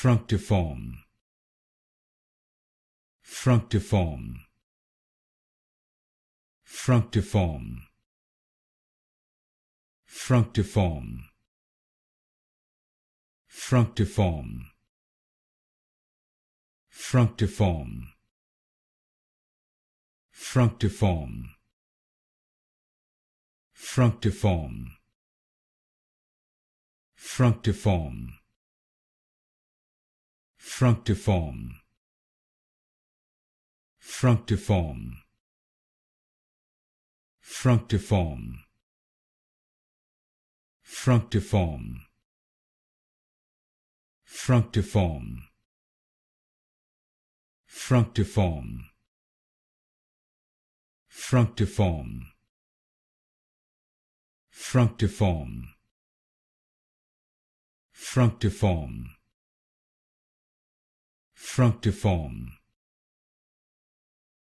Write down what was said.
Fructiform. Fructiform. Fructiform. Fructiform. Fructiform. Fructiform. Fructiform. Fructiform. Fructiform. Fructiform. Fructiform. Fructiform. Fructiform. Fructiform. Fructiform. Fructiform. Fructiform. Fructiform. Fructiform.